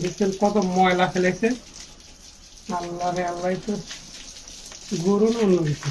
দেখছেন কত ময়লা ফেলেছে। আল্লাহ রে আল্লাহ, তো গরু না অন্য কিছু।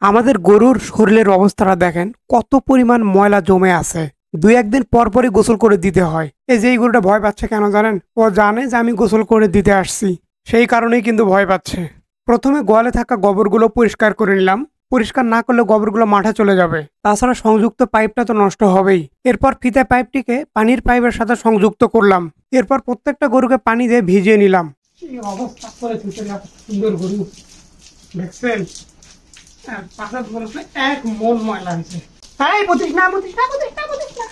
আমাদের গরুর শরীরের অবস্থাটা দেখেন, কত পরিমাণ ময়লা জমে আছে। দুই একদিন পর পরই গোসল করে দিতে হয়। এই যে এই গরুটা ভয় পাচ্ছে কেন জানেন? ও জানে যে আমি গোসল করে দিতে আসছি, সেই কারণেই কিন্তু ভয় পাচ্ছে। প্রথমে গোয়ালে থাকা গোবরগুলো পরিষ্কার করে নিলাম। পরিষ্কার না করলে গোবরগুলো মাঠে চলে যাবে। তাছাড়া সংযুক্ত পাইপটা তো নষ্ট হবেই। এরপর ফিতে পাইপটিকে পানির পাইপের সাথে সংযুক্ত করলাম। এরপর প্রত্যেকটা গরুকে পানি দিয়ে ভিজিয়ে নিলাম। এই অবস্থা করে দিতে, সুন্দর গরু দেখছেন। পাশে বলছে এক মন ময়লা হয়েছে। তাই বুঝিস না, বুঝিস না, বুঝিস না, বুঝিস না।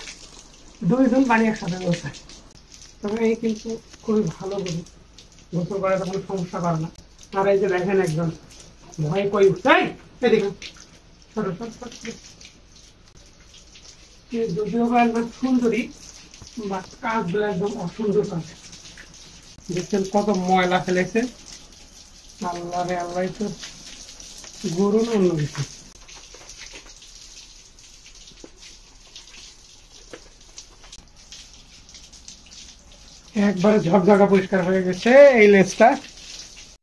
দুইজন পানি একসাথে বলছে। তবে এই কিন্তু খুবই ভালো গরু, গোসল করে তো কোনো সমস্যা করে না। আর এই যে দেখেন একজন ভয় কই উঠছে, এই দেখুন ছোট ছোট ছোট যদিও বা একদম সুন্দরী, বা কাজগুলো একদম অসুন্দর কাজ। দেখছেন কত ময়লা ফেলেছে। আল্লাহ রে আল্লাহ, তো গরু না অন্য কিছু। একবারে ঝকঝকা পরিষ্কার হয়ে গেছে এই লেজটা।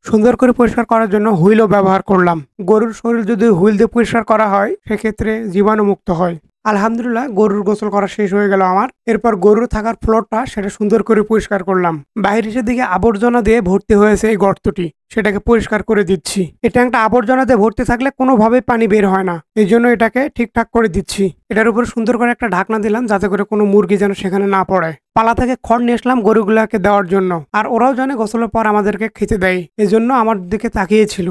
সুন্দর করে পরিষ্কার করার জন্য হুইলও ব্যবহার করলাম। গরুর শরীর যদি হুইল দিয়ে পরিষ্কার করা হয় সেক্ষেত্রে জীবাণু মুক্ত হয়। আলহামদুলিল্লাহ, গরুর গোসল করা শেষ হয়ে গেল আমার। এরপর গরুর থাকার ফ্লোরটা সেটা সুন্দর করে পরিষ্কার করলাম। বাইরের দিকে আবর্জনা দিয়ে ভর্তি হয়েছে এই গর্তটি, সেটাকে পরিষ্কার করে দিচ্ছি। এই ট্যাঙ্কটা আবর্জনা দিয়ে ভর্তি থাকলে কোনোভাবেই পানি বের হয় না, এই জন্য এটাকে ঠিকঠাক করে দিচ্ছি। এটার উপর সুন্দর করে একটা ঢাকনা দিলাম যাতে করে কোনো মুরগি যেন সেখানে না পড়ে। পালা থেকে খড় নিয়ে আসলাম গরুগুলাকে দেওয়ার জন্য, আর ওরাও জানে গোসলের পর আমাদেরকে খেতে দেয়, এজন্য আমার দিকে তাকিয়েছিল।